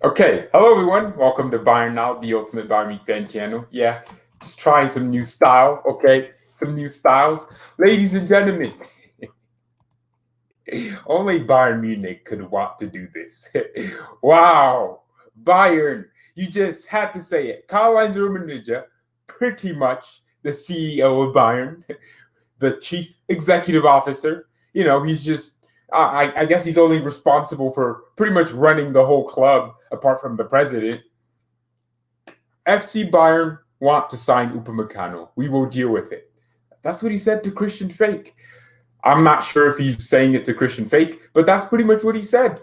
Okay, hello everyone. Welcome to BayernNow, the ultimate Bayern Munich fan channel. Yeah, just trying some new style. Okay, some new styles, ladies and gentlemen. Only Bayern Munich could want to do this. Wow, Bayern! You just had to say it. Karl-Heinz Rummenigge, pretty much the CEO of Bayern, the chief executive officer. He's just. I guess he's only responsible for pretty much running the whole club, apart from the president. FC Bayern want to sign Upamecano. We will deal with it. That's what he said to Christian Fake. I'm not sure if he's saying it to Christian Fake, but that's pretty much what he said.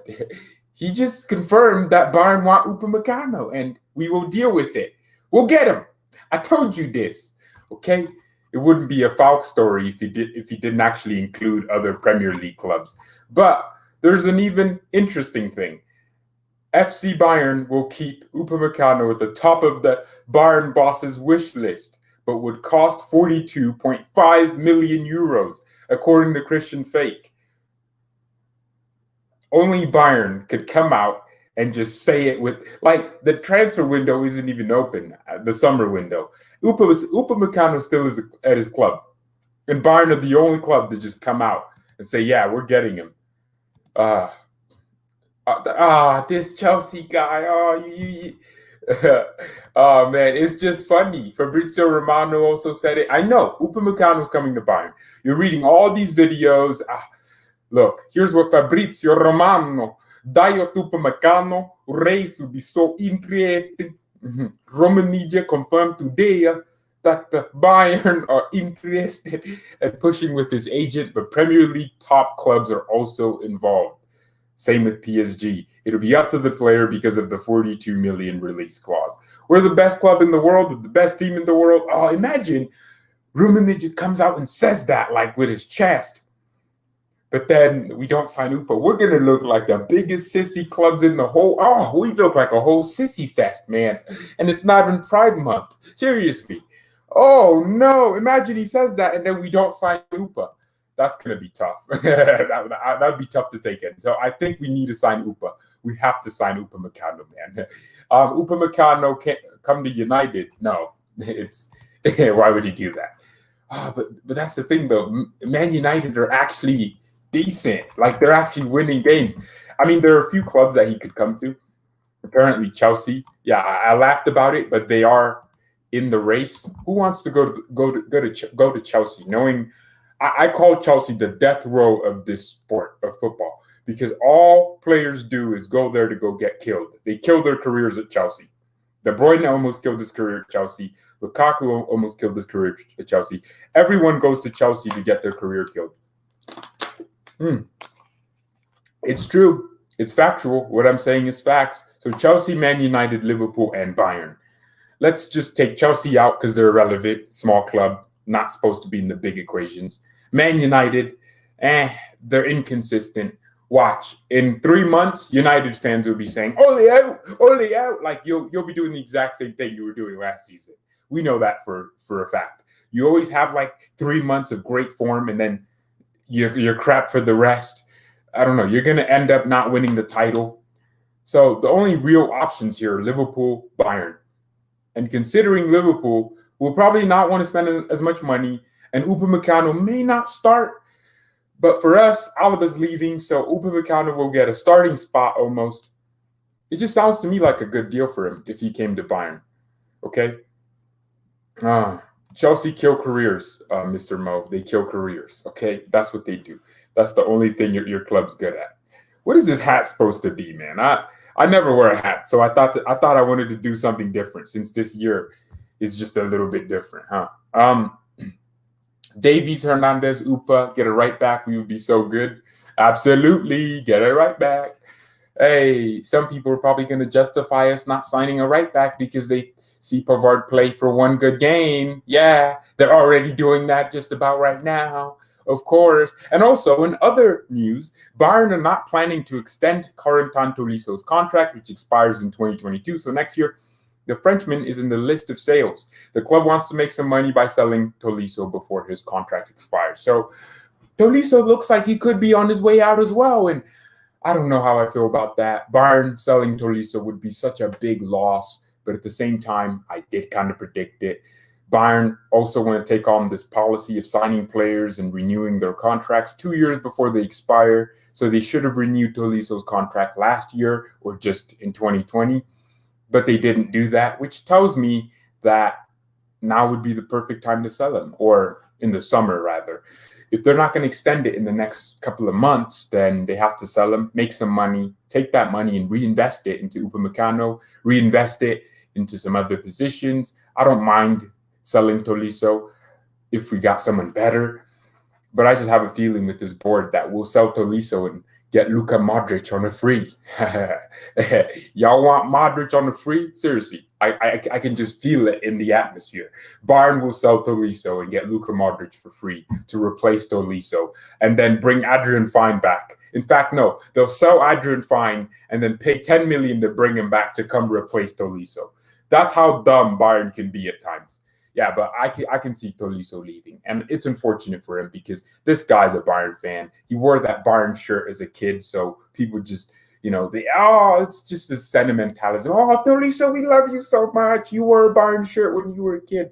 He just confirmed that Bayern want Upamecano, and we will deal with it. We'll get him. I told you this, okay? It wouldn't be a Falk story if he didn't actually include other Premier League clubs. But there's an even interesting thing. FC Bayern will keep Upamecano at the top of the Bayern boss's wish list, but would cost 42.5 million euros, according to Christian Fake. Only Bayern could come out and just say it with, like, the transfer window isn't even open, the summer window. Upamecano still is at his club. And Bayern are the only club to just come out and say, yeah, we're getting him. This Chelsea guy. Oh, man, it's just funny. Fabrizio Romano also said it. I know, Upamecano's coming to Bayern. You're reading all these videos. Look, here's what Fabrizio Romano, Dayot Upamecano, race would be so interesting. Rummenigge confirmed today that the Bayern are interested in pushing with his agent, but Premier League top clubs are also involved. Same with PSG. It'll be up to the player because of the 42 million release clause. We're the best club in the world, with the best team in the world. Oh, imagine Rummenigge comes out and says that, like, with his chest. But then we don't sign Upa. We're going to look like the biggest sissy clubs in the whole. Oh, we look like a whole sissy fest, man. And it's not even Pride Month. Seriously. Oh, no. Imagine he says that and then we don't sign Upa. That's going to be tough. That'd be tough to take in. So I think we need to sign Upa. We have to sign Upamecano, man. Upamecano can't come to United. No. Why would he do that? But that's the thing, though. Man United are actually decent. Like, they're actually winning games. I mean, there are a few clubs that he could come to. Apparently Chelsea. Yeah, I laughed about it, but they are in the race. Who wants to go to Chelsea? Knowing I call Chelsea the death row of this sport of football, because all players do is go there to go get killed. They kill their careers at Chelsea. De Bruyne almost killed his career at Chelsea. Lukaku almost killed his career at Chelsea. Everyone goes to Chelsea to get their career killed. It's true. It's factual. What I'm saying is facts. So Chelsea, Man United, Liverpool, and Bayern. Let's just take Chelsea out because they're irrelevant, small club, not supposed to be in the big equations. Man United, they're inconsistent. Watch, in 3 months, United fans will be saying, "Ole out," like you'll be doing the exact same thing you were doing last season. We know that for a fact. You always have like 3 months of great form, and then you're crap for the rest. I don't know. You're going to end up not winning the title. So the only real options here are Liverpool, Bayern. And considering Liverpool will probably not want to spend as much money, and Upamecano may not start. But for us, Alaba's leaving, so Upamecano will get a starting spot almost. It just sounds to me like a good deal for him if he came to Bayern. Okay? Chelsea kill careers, Mr. Mo. They kill careers, okay? That's what they do. That's the only thing your club's good at. What is this hat supposed to be, man? I never wear a hat, so I thought I wanted to do something different since this year is just a little bit different, huh? Davies, Hernandez, Upa, get a right back. We would be so good. Absolutely, get a right back. Hey, some people are probably going to justify us not signing a right back because they see Pavard play for one good game. Yeah, they're already doing that just about right now, of course. And also, in other news, Bayern are not planning to extend Corentin Tolisso's contract, which expires in 2022. So next year, the Frenchman is in the list of sales. The club wants to make some money by selling Tolisso before his contract expires. So Tolisso looks like he could be on his way out as well. And I don't know how I feel about that. Bayern selling Tolisso would be such a big loss, but at the same time, I did kind of predict it. Bayern also want to take on this policy of signing players and renewing their contracts 2 years before they expire. So they should have renewed Tolisso's contract last year or just in 2020, but they didn't do that, which tells me that now would be the perfect time to sell him, or in the summer rather. If they're not going to extend it in the next couple of months, then they have to sell him, make some money, take that money and reinvest it into Upamecano, reinvest it into some other positions. I don't mind selling Tolisso if we got someone better, but I just have a feeling with this board that we'll sell Tolisso and get Luka Modric on a free. Y'all want Modric on a free? Seriously, I can just feel it in the atmosphere. Bayern will sell Tolisso and get Luka Modric for free to replace Tolisso and then bring Adrian Fine back. In fact, no, they'll sell Adrian Fine and then pay 10 million to bring him back to come replace Tolisso. That's how dumb Bayern can be at times. Yeah, but I can see Tolisso leaving. And it's unfortunate for him because this guy's a Bayern fan. He wore that Bayern shirt as a kid, so people just, it's just a sentimentalism. Oh, Tolisso, we love you so much. You wore a Bayern shirt when you were a kid.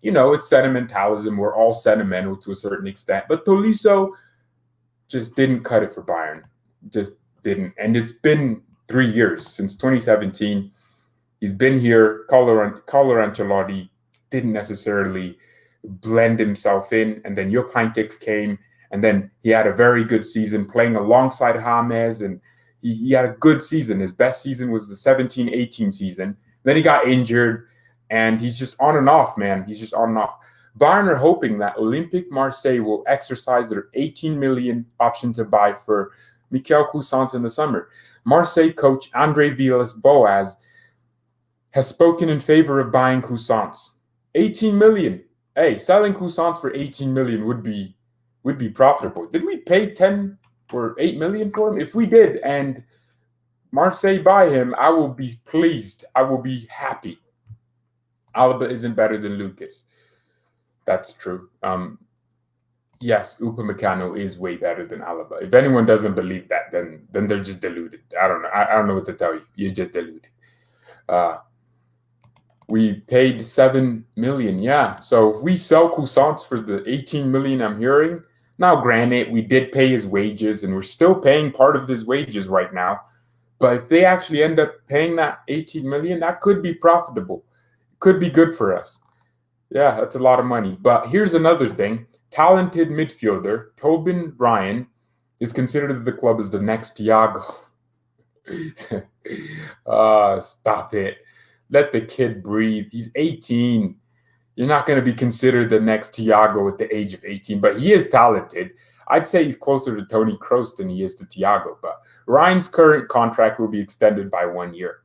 It's sentimentalism. We're all sentimental to a certain extent. But Tolisso just didn't cut it for Bayern. Just didn't. And it's been 3 years since 2017. He's been here. Carlo Ancelotti didn't necessarily blend himself in. And then Jupp Heynckes came, and then he had a very good season playing alongside James, and he had a good season. His best season was the 17-18 season. Then he got injured, and he's just on and off, man. He's just on and off. Bayern are hoping that Olympique Marseille will exercise their 18 million option to buy for Mikel Cousins in the summer. Marseille coach André Villas-Boas has spoken in favor of buying Cousins. 18 million. Hey, selling Cousins for 18 million would be profitable. Didn't we pay 10 or 8 million for him? If we did and Marseille buy him, I will be pleased. I will be happy. Alaba isn't better than Lucas. That's true. Yes, Upamecano is way better than Alaba. If anyone doesn't believe that, then they're just deluded. I don't know. I don't know what to tell you. You're just deluded. We paid 7 million. Yeah. So if we sell Cousins for the 18 million I'm hearing, now granted, we did pay his wages and we're still paying part of his wages right now. But if they actually end up paying that 18 million, that could be profitable. Could be good for us. Yeah, that's a lot of money. But here's another thing. Talented midfielder Tobin Ryan is considered at the club as the next Thiago. Stop it. Let the kid breathe. He's 18. You're not going to be considered the next Thiago at the age of 18, but he is talented. I'd say he's closer to Toni Kroos than he is to Thiago, but Ryan's current contract will be extended by 1 year.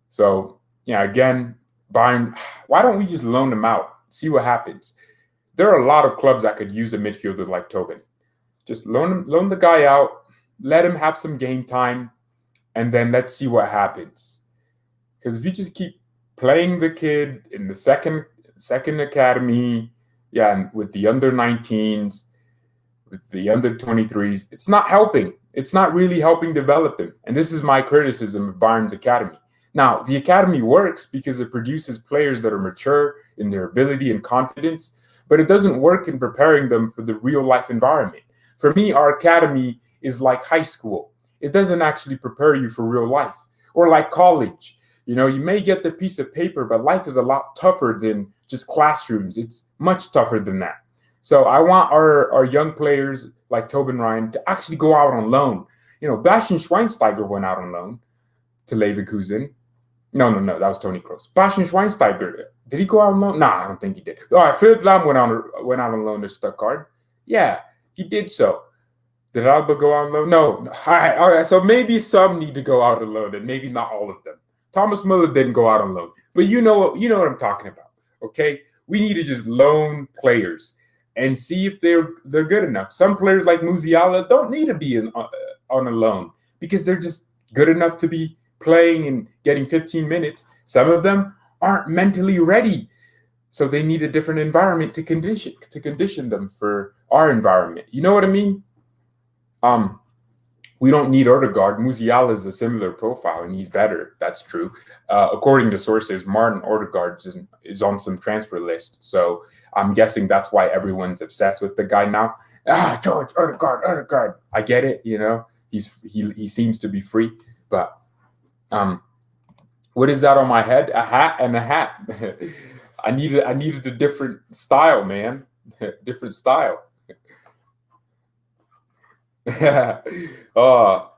So, yeah, again, Bayern, why don't we just loan him out, see what happens? There are a lot of clubs that could use a midfielder like Tobin. Just loan the guy out, let him have some game time, and then let's see what happens. Because if you just keep playing the kid in the second academy, and with the under-19s, with the under-23s, it's not helping. It's not really helping develop him. And this is my criticism of Bayern's academy. Now, the academy works because it produces players that are mature in their ability and confidence, but it doesn't work in preparing them for the real-life environment. For me, our academy is like high school. It doesn't actually prepare you for real life. Or like college. You may get the piece of paper, but life is a lot tougher than just classrooms. It's much tougher than that. So I want our young players like Tobin Ryan to actually go out on loan. Bastian Schweinsteiger went out on loan to Leverkusen. No, that was Toni Kroos. Bastian Schweinsteiger, did he go out on loan? No, I don't think he did. All right, Philipp Lahm went out on loan to Stuttgart. Yeah, he did so. Did Alba go out on loan? No. All right. So maybe some need to go out on loan, and maybe not all of them. Thomas Muller didn't go out on loan, but you know what I'm talking about. Okay, we need to just loan players and see if they're good enough. Some players like Musiala don't need to be on a loan because they're just good enough to be playing and getting 15 minutes. Some of them aren't mentally ready, so they need a different environment to condition them for our environment. You know what I mean? We don't need Odegaard. Musiala is a similar profile, and he's better. That's true. According to sources, Martin Odegaard is on some transfer list. So I'm guessing that's why everyone's obsessed with the guy now. George Odegaard. I get it. He seems to be free, but what is that on my head? A hat and a hat. I needed a different style, man. Different style. Nah,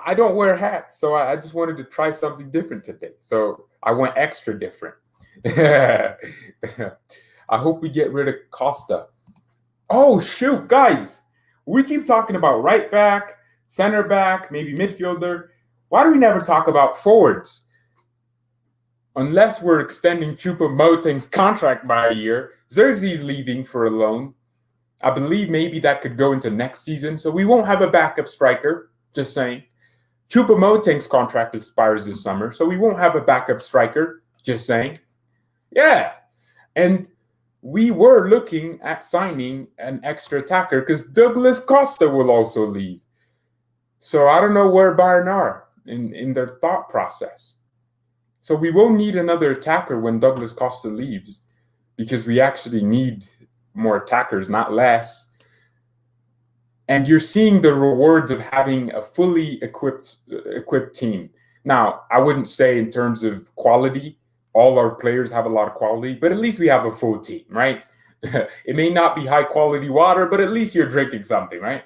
I don't wear hats, so I just wanted to try something different today. So I went extra different. I hope we get rid of Costa. Oh, shoot, guys. We keep talking about right back, center back, maybe midfielder. Why do we never talk about forwards? Unless we're extending Choupo-Moting's contract by a year, Xerxes leaving for a loan. I believe maybe that could go into next season, so we won't have a backup striker, just saying. Choupo-Moting's contract expires this summer, so we won't have a backup striker, just saying. Yeah, and we were looking at signing an extra attacker because Douglas Costa will also leave. So I don't know where Bayern are in their thought process. So we will need another attacker when Douglas Costa leaves because we actually need more attackers, not less. And you're seeing the rewards of having a fully equipped team. Now, I wouldn't say in terms of quality, all our players have a lot of quality, but at least we have a full team, right? It may not be high quality water, but at least you're drinking something, right?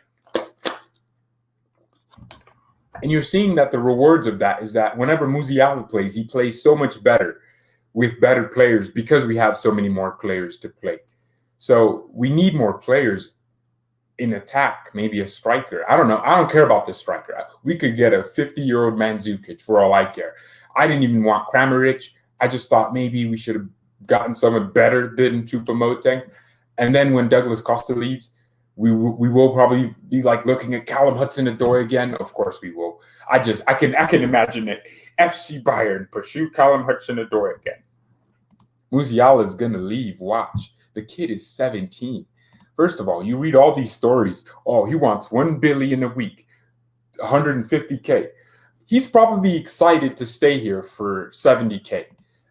And you're seeing that the rewards of that is that whenever Musiala plays, he plays so much better with better players because we have so many more players to play. So we need more players in attack, maybe a striker. I don't know. I don't care about this striker. We could get a 50-year-old Mandzukic for all I care. I didn't even want Kramaric. I just thought maybe we should have gotten someone better than Choupo-Moting. And then when Douglas Costa leaves, we will probably be like looking at Callum Hudson-Odoi again. Of course we will. I can imagine it. FC Bayern pursue Callum Hudson-Odoi again. Musiala is gonna leave. Watch. The kid is 17. First of all, you read all these stories. Oh, he wants $1 billion a week, 150K. He's probably excited to stay here for 70K.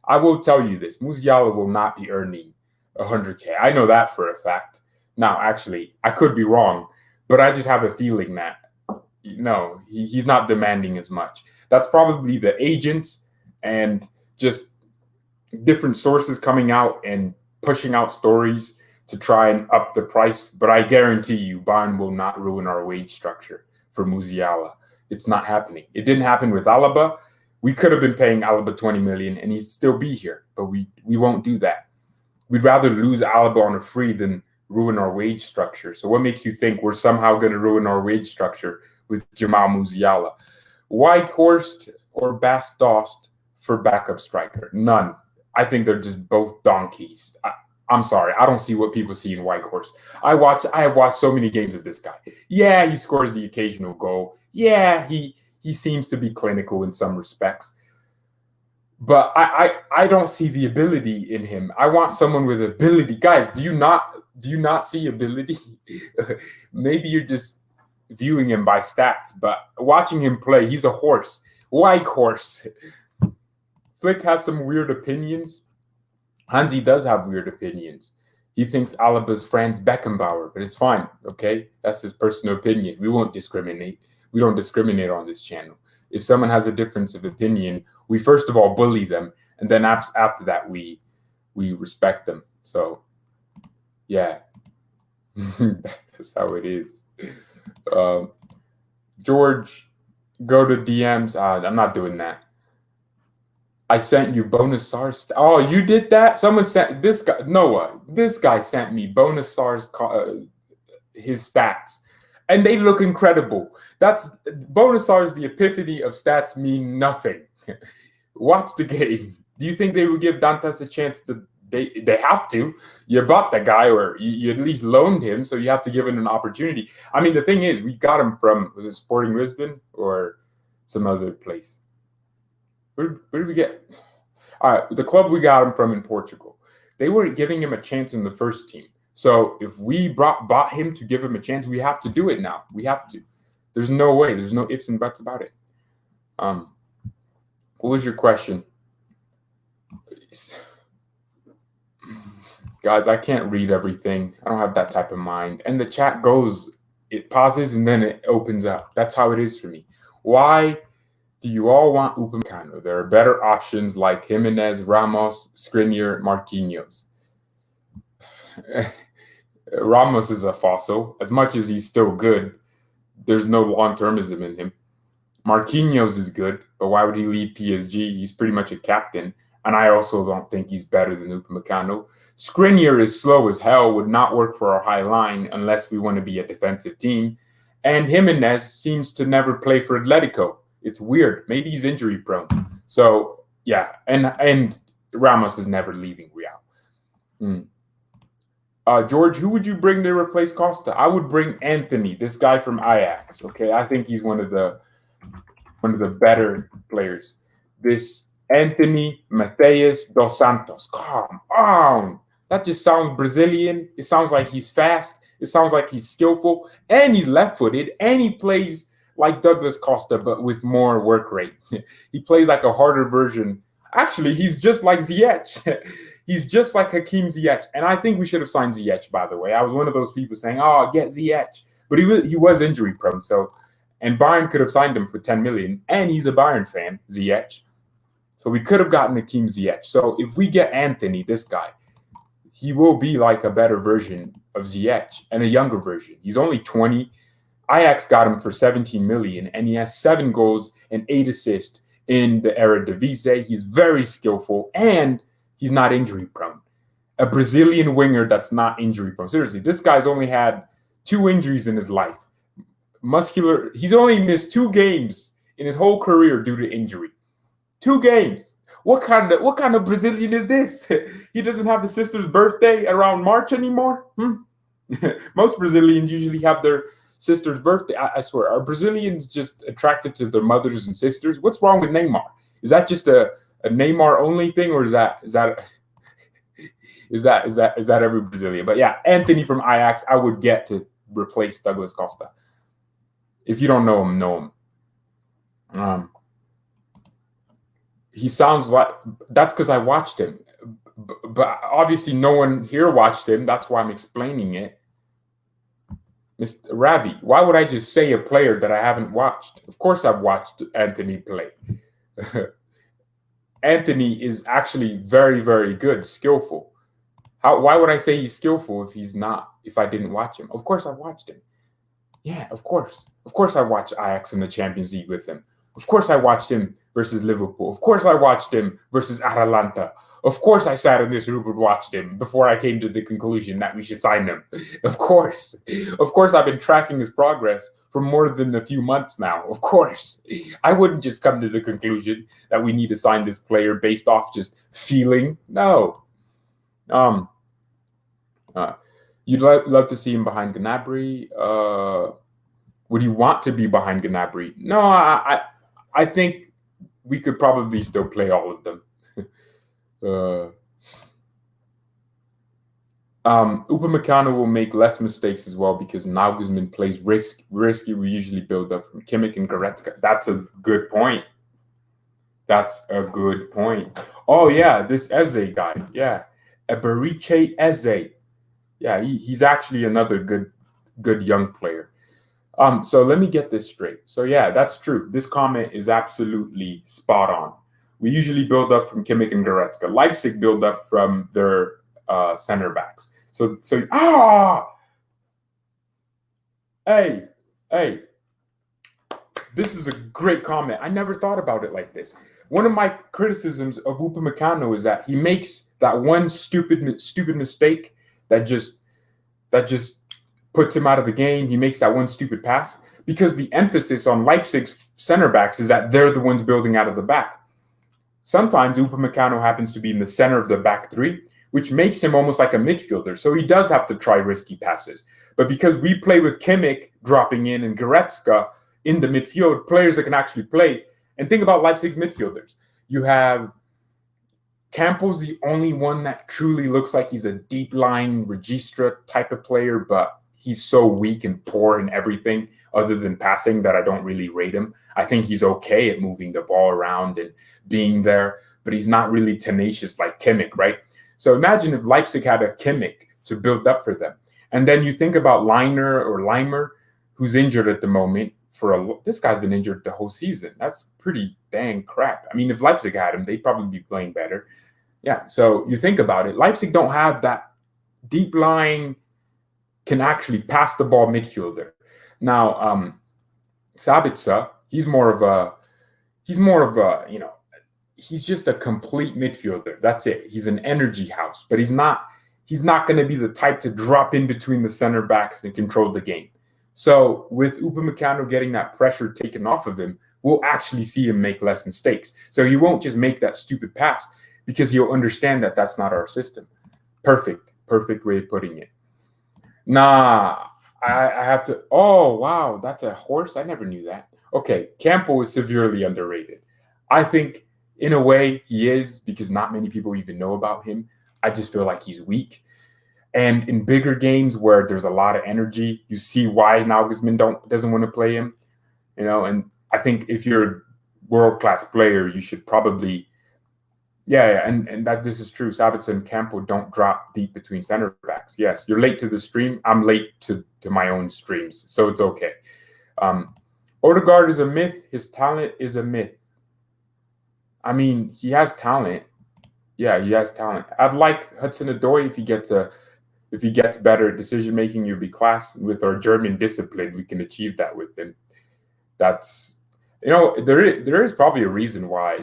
I will tell you this: Musiala will not be earning 100K. I know that for a fact. Now, actually, I could be wrong, but I just have a feeling that no, he's not demanding as much. That's probably the agents and just different sources coming out and pushing out stories to try and up the price. But I guarantee you, Bayern will not ruin our wage structure for Musiala. It's not happening. It didn't happen with Alaba. We could have been paying Alaba 20 million and he'd still be here, but we won't do that. We'd rather lose Alaba on a free than ruin our wage structure. So what makes you think we're somehow going to ruin our wage structure with Jamal Musiala? Weghorst or Bas Dost for backup striker? None. I think they're just both donkeys. I'm sorry. I don't see what people see in Weghorst. I have watched so many games of this guy. Yeah, he scores the occasional goal. Yeah, he seems to be clinical in some respects. But I don't see the ability in him. I want someone with ability. Guys, do you not see ability? Maybe you're just viewing him by stats, but watching him play, he's a horse. Weghorst. Flick has some weird opinions. Hansi does have weird opinions. He thinks Alaba's Franz Beckenbauer, but it's fine, okay? That's his personal opinion. We won't discriminate. We don't discriminate on this channel. If someone has a difference of opinion, we first of all bully them, and then after that, we respect them. So, yeah, that's how it is. George, go to DMs. I'm not doing that. I sent you Bonus SARS. Oh, you did that? Someone sent this guy. Noah, this guy sent me Bonus SARS, his stats, and they look incredible. That's Bonus SARS. The epiphany of stats mean nothing. Watch the game. Do you think they would give Dantas a chance to? They have to. You bought the guy, or you at least loaned him, so you have to give him an opportunity. I mean, the thing is, we got him from, was it Sporting Lisbon or some other place? Where did we get? All right, the club we got him from in Portugal. They weren't giving him a chance in the first team. So if we bought him to give him a chance, we have to do it now. We have to. There's no way. There's no ifs and buts about it. What was your question? Guys, I can't read everything. I don't have that type of mind. And the chat goes, it pauses and then it opens up. That's how it is for me. Why do you all want Upamecano? There are better options like Jimenez, Ramos, Skriniar, Marquinhos. Ramos is a fossil. As much as he's still good, there's no long-termism in him. Marquinhos is good, but why would he leave PSG? He's pretty much a captain. And I also don't think he's better than Upamecano. Skriniar is slow as hell, would not work for our high line unless we want to be a defensive team. And Jimenez seems to never play for Atletico. It's weird. Maybe he's injury prone. So, yeah. And Ramos is never leaving Real. George, who would you bring to replace Costa? I would bring Anthony, this guy from Ajax. Okay, I think he's one of the better players. This Anthony Mateus dos Santos. Come on. That just sounds Brazilian. It sounds like he's fast. It sounds like he's skillful. And he's left-footed. And he plays like Douglas Costa, but with more work rate. He plays like a harder version. Actually, he's just like Ziyech. He's just like Hakim Ziyech. And I think we should have signed Ziyech, by the way. I was one of those people saying, oh, get Ziyech. But he was injury prone. And Bayern could have signed him for 10 million. And he's a Bayern fan, Ziyech. So we could have gotten Hakim Ziyech. So if we get Anthony, this guy, he will be like a better version of Ziyech and a younger version. He's only 20. Ajax got him for 17 million, and he has 7 goals and 8 assists in the Eredivisie. He's very skillful, and he's not injury prone. A Brazilian winger that's not injury prone. Seriously, this guy's only had 2 injuries in his life. He's only missed 2 games in his whole career due to injury. 2 games. What kind of Brazilian is this? He doesn't have his sister's birthday around March anymore? Most Brazilians usually have their sister's birthday. I swear, are Brazilians just attracted to their mothers and sisters? What's wrong with Neymar? Is that just a Neymar only thing, or is that every Brazilian? But yeah, Anthony from Ajax, I would get to replace Douglas Costa. If you don't know him, know him. He sounds like, that's because I watched him. But obviously no one here watched him. That's why I'm explaining it. Mr. Ravi, why would I just say a player that I haven't watched? Of course I've watched Anthony play. Anthony is actually very, very good, skillful. Why would I say he's skillful if he's not, if I didn't watch him? Of course I've watched him. Yeah, of course. Of course I watched Ajax in the Champions League with him. Of course I watched him versus Liverpool. Of course I watched him versus Atalanta. Of course I sat in this room and watched him before I came to the conclusion that we should sign him. Of course. Of course I've been tracking his progress for more than a few months now. Of course. I wouldn't just come to the conclusion that we need to sign this player based off just feeling. No. You'd love to see him behind Gnabry. Would you want to be behind Gnabry? No, I think we could probably still play all of them. Upamecano will make less mistakes as well because Nagelsmann plays risky. We usually build up from Kimmich and Goretzka. That's a good point. Oh, yeah, this Eze guy. Yeah, Eberiche Eze. Yeah, he's actually another good young player. So let me get this straight. So yeah, that's true. This comment is absolutely spot on. We usually build up from Kimmich and Goretzka. Leipzig build up from their center backs. Hey, this is a great comment. I never thought about it like this. One of my criticisms of Upamecano is that he makes that one stupid mistake that just puts him out of the game. He makes that one stupid pass because the emphasis on Leipzig's center backs is that they're the ones building out of the back. Sometimes Upamecano happens to be in the center of the back 3, which makes him almost like a midfielder. So he does have to try risky passes. But because we play with Kimmich dropping in and Goretzka in the midfield, players that can actually play. And think about Leipzig's midfielders. You have Campos, the only one that truly looks like he's a deep line registra type of player, but he's so weak and poor and everything. other than passing that I don't really rate him. I think he's okay at moving the ball around and being there, but he's not really tenacious like Kimmich, right? So imagine if Leipzig had a Kimmich to build up for them. And then you think about Leimer, who's injured at the moment. This guy's been injured the whole season. That's pretty dang crap. I mean, if Leipzig had him, they'd probably be playing better. Yeah, so you think about it. Leipzig don't have that deep lying, can actually pass the ball midfielder. Now, Sabitzer, he's more of a, he's just a complete midfielder. That's it. He's an energy house, but he's not going to be the type to drop in between the center backs and control the game. So with Upamecano getting that pressure taken off of him, we'll actually see him make less mistakes. So he won't just make that stupid pass because he'll understand that that's not our system. Perfect way of putting it. Nah, I have to. Oh, wow, that's a horse? I never knew that. Okay, Campo is severely underrated. I think in a way he is because not many people even know about him. I just feel like he's weak. And in bigger games where there's a lot of energy, you see why Nagelsmann doesn't want to play him. And I think if you're a world-class player, you should probably, and that this is true. Sabitzer and Campo don't drop deep between center backs. Yes, you're late to the stream. I'm late to my own streams, so it's okay. Odegaard is a myth. His talent is a myth. I mean, he has talent. Yeah, he has talent. I'd like Hudson-Odoi if he gets better at decision making, you'll be class. With our German discipline, we can achieve that with him. That's, there is probably a reason why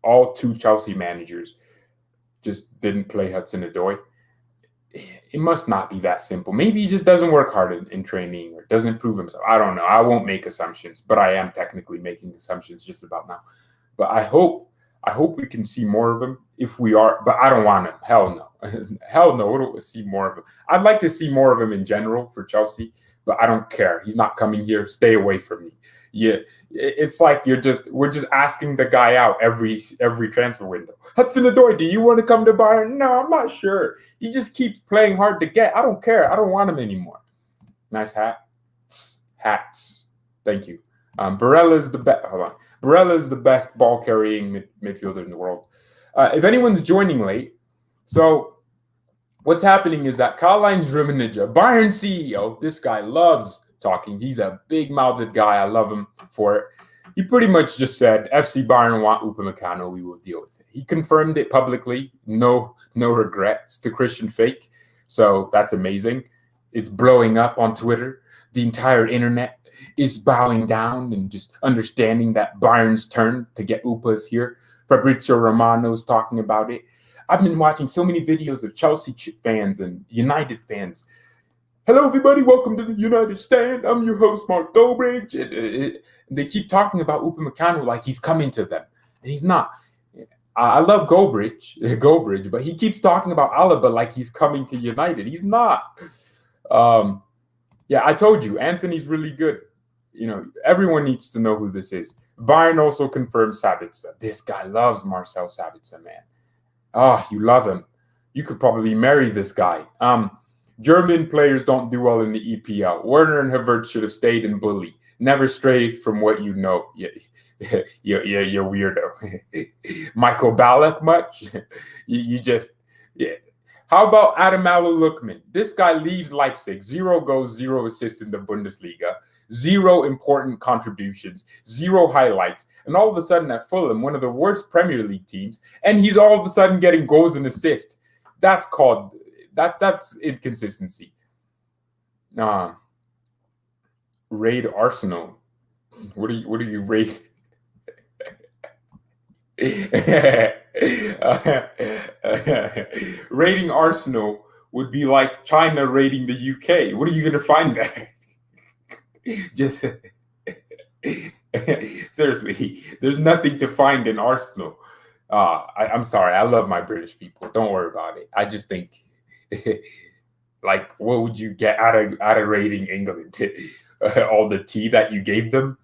all 2 Chelsea managers just didn't play Hudson-Odoi. It must not be that simple. Maybe he just doesn't work hard in training or doesn't prove himself. I don't know. I won't make assumptions, but I am technically making assumptions just about now. But I hope we can see more of him if we are, but I don't want him. Hell no. Hell no, we don't see more of him. I'd like to see more of him in general for Chelsea, but I don't care. He's not coming here. Stay away from me. Yeah, it's like we're just asking the guy out every transfer window. Hudson-Odoi, do you want to come to Bayern? No, I'm not sure. He just keeps playing hard to get. I don't care. I don't want him anymore. Nice hat. Hats. Thank you. Barella is the best. Hold on. Barella is the best ball-carrying midfielder in the world. If anyone's joining late, so what's happening is that Karl-Heinz Rummenigge, Bayern CEO, this guy loves talking. He's a big-mouthed guy. I love him for it. He pretty much just said, FC Bayern want Upamecano. We will deal with it. He confirmed it publicly. No regrets to Christian Fake. So that's amazing. It's blowing up on Twitter. The entire internet is bowing down and just understanding that Bayern's turn to get Upas here. Fabrizio Romano's talking about it. I've been watching so many videos of Chelsea fans and United fans. Hello, everybody. Welcome to the United Stand. I'm your host, Mark Dobridge. They keep talking about Upamecano like he's coming to them, and he's not. I love Gobridge, but he keeps talking about Alaba like he's coming to United. He's not. I told you, Anthony's really good. Everyone needs to know who this is. Bayern also confirmed Sabitzer. This guy loves Marcel Sabitzer, man. You love him. You could probably marry this guy. German players don't do well in the EPL. Werner and Havertz should have stayed in Bully. Never stray from what you know. You're weirdo. Michael Ballack much? How about Adamallo Lookman? This guy leaves Leipzig. 0 goals, 0 assists in the Bundesliga. 0 important contributions. 0 highlights. And all of a sudden at Fulham, one of the worst Premier League teams, and he's all of a sudden getting goals and assists. That's called... That's inconsistency. Raid Arsenal. What do you raid? Raiding Arsenal would be like China raiding the UK. What are you going to find there? Just seriously, there's nothing to find in Arsenal. I'm sorry. I love my British people. Don't worry about it. I just think, like, what would you get out of raiding England? All the tea that you gave them.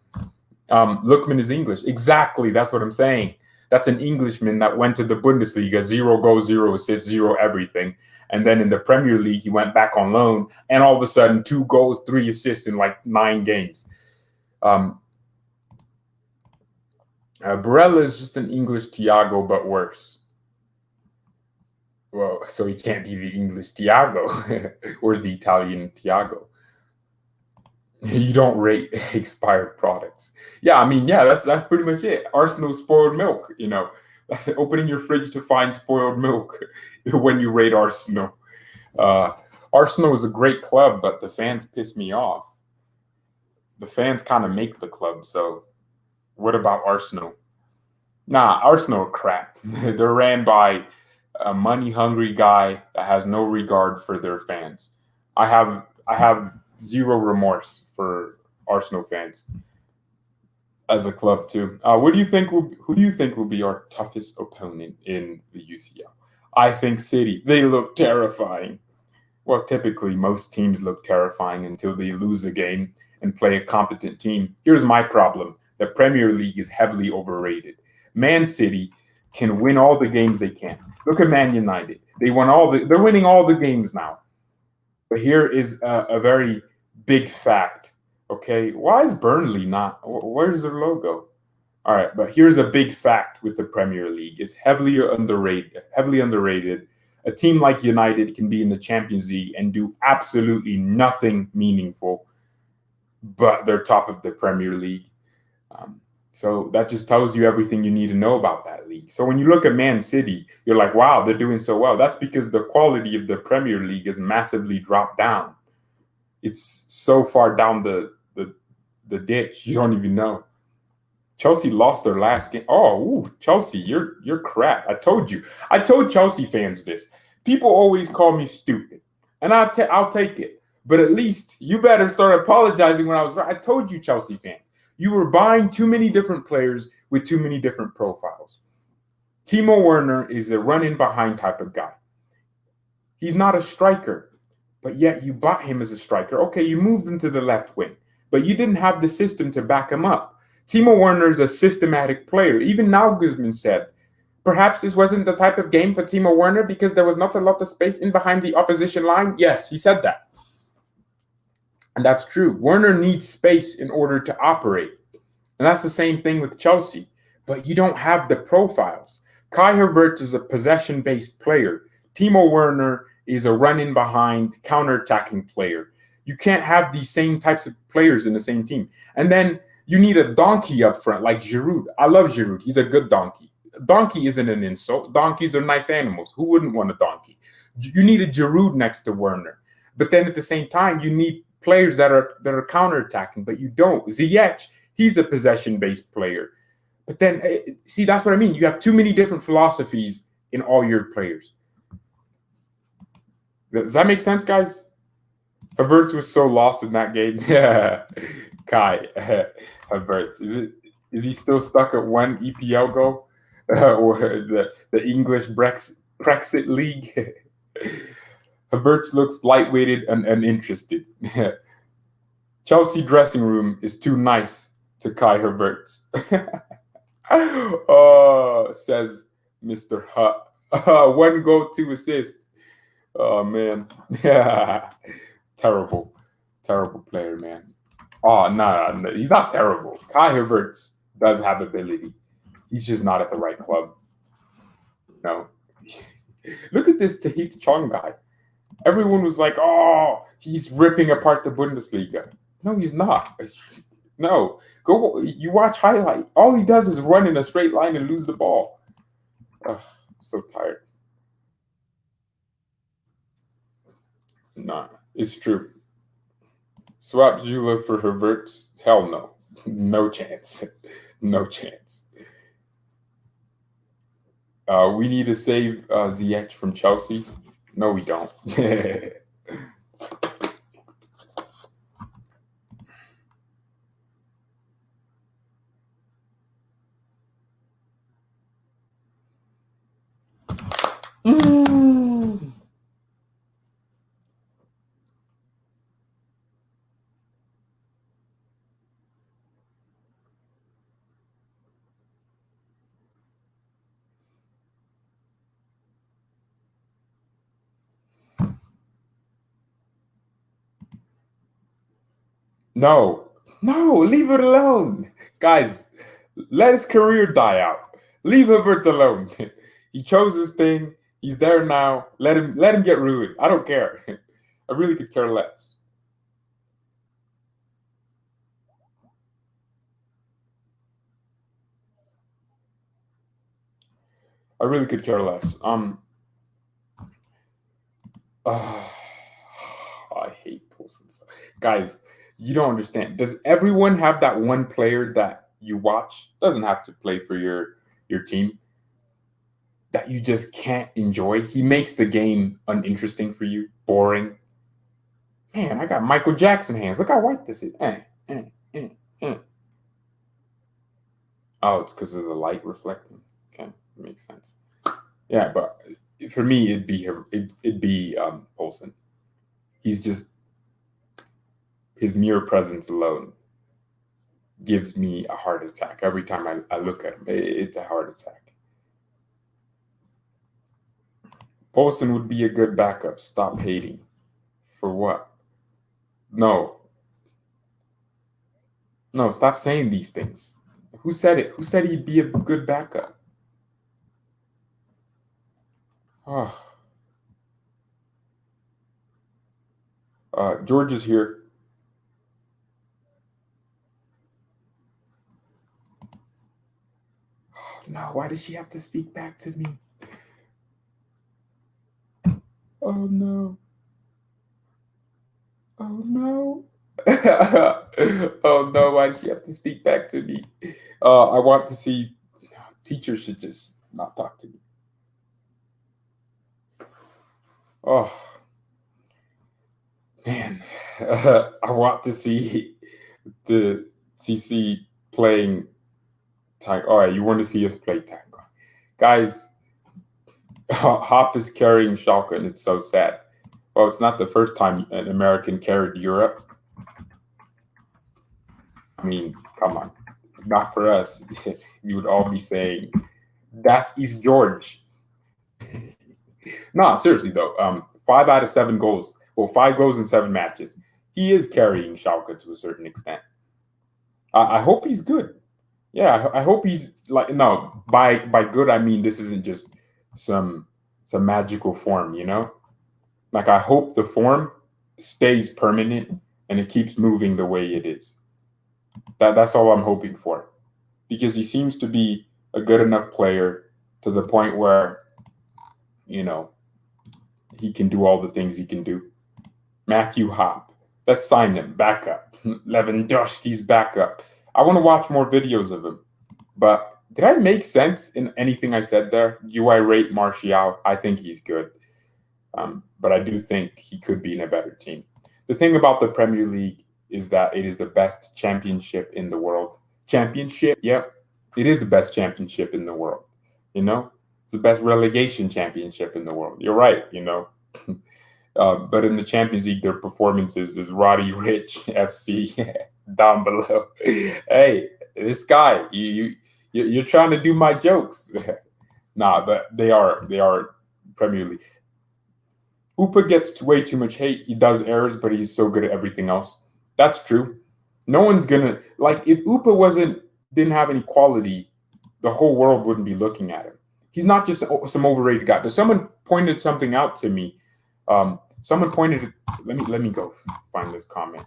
Lookman is English. Exactly. That's what I'm saying. That's an Englishman that went to the Bundesliga, 0 goals, 0 assists, 0 everything. And then in the Premier League, he went back on loan, and all of a sudden, 2 goals, 3 assists in like 9 games. Barella is just an English Thiago, but worse. Well, so he can't be the English Thiago or the Italian Thiago. You don't rate expired products. Yeah, I mean, yeah, that's pretty much it. Arsenal spoiled milk, you know. That's opening your fridge to find spoiled milk when you rate Arsenal. Arsenal is a great club, but the fans piss me off. The fans kind of make the club, so what about Arsenal? Nah, Arsenal are crap. They're ran by a money-hungry guy that has no regard for their fans. I have zero remorse for Arsenal fans as a club too. Who do you think will be our toughest opponent in the UCL? I think City. They look terrifying. Well, typically most teams look terrifying until they lose a game and play a competent team. Here's my problem. The Premier League is heavily overrated. Man City can win all the games they can. Look at Man United. They're winning all the games now. But here is a very big fact. Okay, why is Burnley not? Where's their logo? All right, but here's a big fact with the Premier League. It's heavily underrated. Heavily underrated. A team like United can be in the Champions League and do absolutely nothing meaningful, but they're top of the Premier League. So that just tells you everything you need to know about that league. So when you look at Man City, you're like, wow, they're doing so well. That's because the quality of the Premier League has massively dropped down. It's so far down the ditch, you don't even know. Chelsea lost their last game. Oh, Chelsea, you're crap. I told you. I told Chelsea fans this. People always call me stupid, and I'll take it. But at least you better start apologizing when I was right. I told you, Chelsea fans. You were buying too many different players with too many different profiles. Timo Werner is a run-in behind type of guy. He's not a striker, but yet you bought him as a striker. Okay, you moved him to the left wing, but you didn't have the system to back him up. Timo Werner is a systematic player. Even Nagelsmann said, perhaps this wasn't the type of game for Timo Werner because there was not a lot of space in behind the opposition line. Yes, he said that. And that's true. Werner needs space in order to operate. And that's the same thing with Chelsea. But you don't have the profiles. Kai Havertz is a possession-based player. Timo Werner is a run-in behind, counter-attacking player. You can't have these same types of players in the same team. And then you need a donkey up front, like Giroud. I love Giroud. He's a good donkey. Donkey isn't an insult. Donkeys are nice animals. Who wouldn't want a donkey? You need a Giroud next to Werner. But then at the same time, you need players that are counter-attacking, but you don't. Ziyech, he's a possession-based player. But then, see, that's what I mean. You have too many different philosophies in all your players. Does that make sense, guys? Havertz was so lost in that game. Yeah, Kai Havertz. Is he still stuck at one EPL goal or the English Brexit League? Havertz looks lightweighted and uninterested. Chelsea dressing room is too nice to Kai Havertz. Oh, says Mr. Hutt. 1 goal, 2 assists. Oh, man. Terrible player, man. Oh, no, he's not terrible. Kai Havertz does have ability. He's just not at the right club. No. Look at this Tahith Chong guy. Everyone was like, oh, he's ripping apart the Bundesliga. No, he's not. No. You watch highlight. All he does is run in a straight line and lose the ball. Ugh, so tired. Nah, it's true. Swap Zula for Havertz? Hell no. No chance. No chance. We need to save Ziyech from Chelsea. No, we don't. No, leave it alone. Guys, let his career die out. Leave Havertz alone. He chose his thing. He's there now. Let him get ruined. I don't care. I really could care less. I really could care less. I hate Poulsen. Guys, you don't understand. Does everyone have that one player that you watch? Doesn't have to play for your team, that you just can't enjoy. He makes the game uninteresting for you, boring. Man, I got Michael Jackson hands. Look how white this is. Eh, eh. Oh, it's because of the light reflecting. Okay, makes sense. Yeah, but for me, it'd be Poulsen. He's just, his mere presence alone gives me a heart attack every time I look at him. It's a heart attack. Poulsen would be a good backup. Stop hating. For what? No, stop saying these things. Who said it? Who said he'd be a good backup? Oh. George is here. Oh, no, why does she have to speak back to me? Oh no. Oh no. Oh no, why does she have to speak back to me? I want to see, teachers should just not talk to me. Oh man, I want to see the CC playing tag. All right, you want to see us play tag, guys? Hop is carrying Schalke, and it's so sad. Well, it's not the first time an American carried Europe. I mean, come on, not for us. You would all be saying, "Das ist George." No, seriously though, 5 out of 7 goals. Well, 5 goals in 7 matches. He is carrying Schalke to a certain extent. I hope he's good. Yeah, I hope he's like, no, by good I mean this isn't just some magical form, you know? Like, I hope the form stays permanent and it keeps moving the way it is. That's all I'm hoping for. Because he seems to be a good enough player to the point where, you know, he can do all the things he can do. Matthew Hop. Let's sign him. Backup. Lewandowski's backup. I want to watch more videos of him. But did I make sense in anything I said there? Do I rate Martial? I think he's good. But I do think he could be in a better team. The thing about the Premier League is that it is the best championship in the world. Championship? Yep. It is the best championship in the world. You know? It's the best relegation championship in the world. You're right, you know? But in the Champions League, their performances is Roddy Rich FC down below. Hey, this guy, you're trying to do my jokes. Nah, but they are Premier League. Upa gets way too much hate. He does errors, but he's so good at everything else. That's true. No one's gonna, like, if Upa didn't have any quality, the whole world wouldn't be looking at him. He's not just some overrated guy. But someone pointed something out to me. Someone pointed. Let me go find this comment.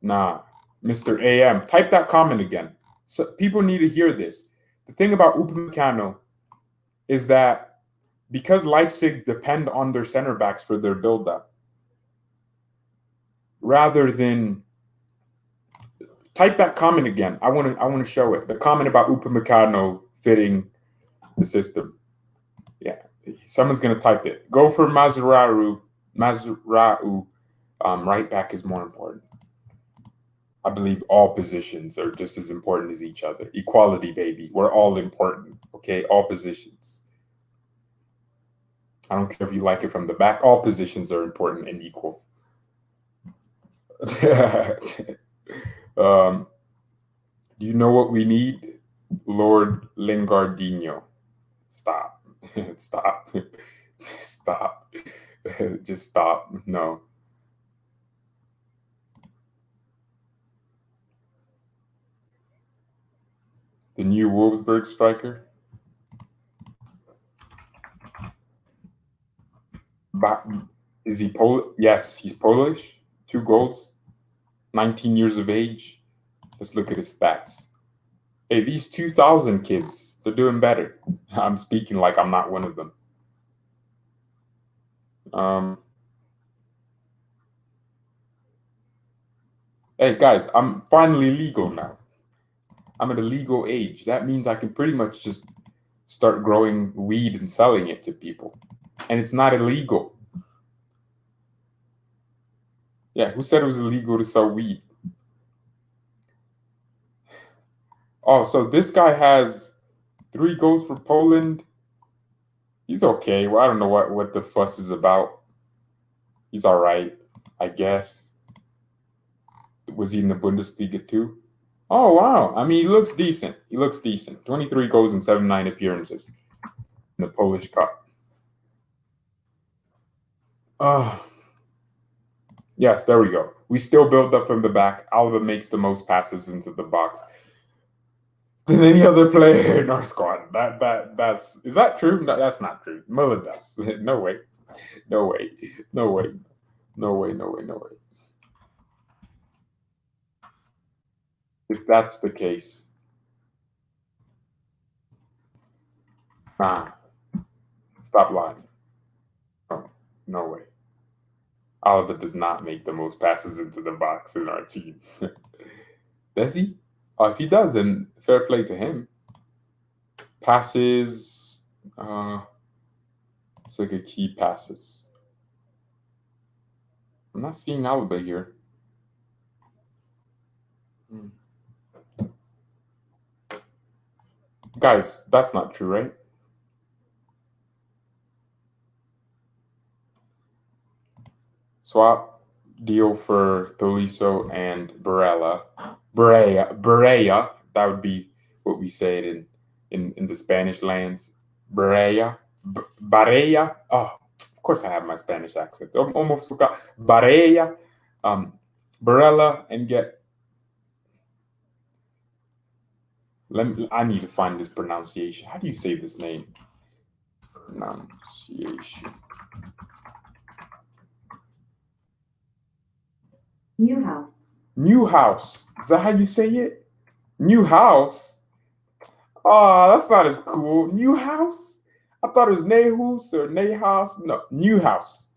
Mr. AM, type that comment again. So people need to hear this. The thing about Upamecano is that because Leipzig depend on their center backs for their build-up, rather than type that comment again. I want to show it. The comment about Upamecano fitting the system. Yeah, someone's gonna type it. Go for Mazraoui. Right back is more important. I believe all positions are just as important as each other. Equality, baby. We're all important. Okay, all positions. I don't care if you like it from the back. All positions are important and equal. Do you know what we need? Lord Lingardinho. Stop. Stop. Stop. Just stop. No. The new Wolfsburg striker. Is he Polish? Yes, he's Polish. 2 goals. 19 years of age. Let's look at his stats. Hey, these 2000 kids, they're doing better. I'm speaking like I'm not one of them. Hey, guys, I'm finally legal now. I'm at a legal age. That means I can pretty much just start growing weed and selling it to people. And it's not illegal. Yeah, who said it was illegal to sell weed? Oh, so this guy has 3 goals for Poland. He's okay. Well, I don't know what the fuss is about. He's all right, I guess. Was he in the Bundesliga too? Oh, wow. I mean, he looks decent. 23 goals and 79 appearances in the Polish Cup. Yes, there we go. We still build up from the back. Alba makes the most passes into the box than any other player in our squad. Is that true? No, that's not true. Muller does. No way. If that's the case, stop lying. Oh, no way. Alba does not make the most passes into the box in our team. Does he? Oh, if he does, then fair play to him. Passes. Let's look at key passes. I'm not seeing Alba here. Guys, that's not true, right? Swap deal for Tolisso and Barea. That would be what we say it in the Spanish lands. Barea. Oh, of course I have my Spanish accent. Almost forgot. Barea. Barella, and get. I need to find this pronunciation. How do you say this name? Pronunciation. Newhouse. Is that how you say it? Newhouse? Oh, that's not as cool. Newhouse? I thought it was Nehus or Nehas. No, Newhouse.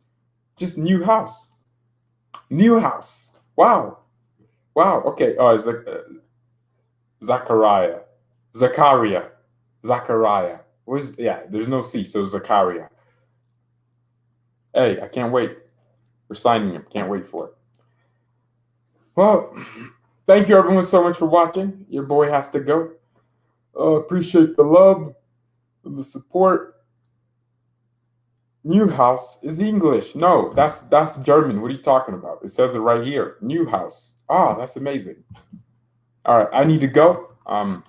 Just Newhouse. Newhouse. Wow. Okay. Oh, it's like Zachariah. There's no C, so Zakaria. Hey, I can't wait. We're signing him. Can't wait for it. Well, thank you everyone so much for watching. Your boy has to go. Appreciate the love and the support. Newhouse is English. No, that's German. What are you talking about? It says it right here. Newhouse. Oh, that's amazing. All right, I need to go. Are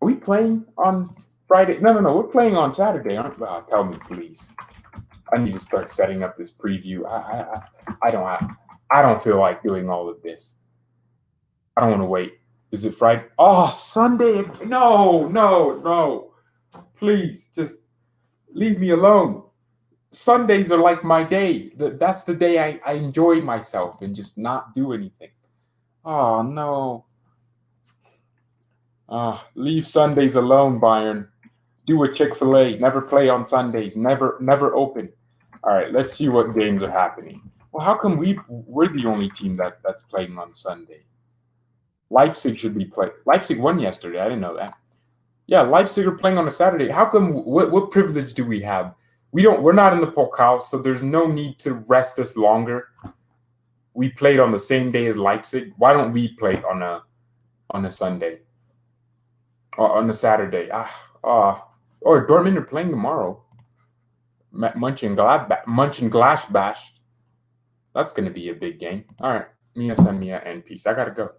we playing on Friday? No. We're playing on Saturday, aren't we? Tell me, please. I need to start setting up this preview. I don't feel like doing all of this. I don't want to wait. Is it Friday? Oh, Sunday. No. Please, just leave me alone. Sundays are like my day. That's the day I enjoy myself and just not do anything. Oh, no. Leave Sundays alone, Bayern. Do a Chick-fil-A. Never play on Sundays. Never open. All right, let's see what games are happening. Well, how come we're the only team that's playing on Sunday? Leipzig should be playing. Leipzig won yesterday. I didn't know that. Yeah, Leipzig are playing on a Saturday. How come? What privilege do we have? We're not in the Pokal, so there's no need to rest us longer. We played on the same day as Leipzig. Why don't we play on a Sunday? Or on a Saturday? Or Dortmund are playing tomorrow. Mönchengladbach. That's going to be a big game. All right. Mia, San Mia, and peace. I got to go.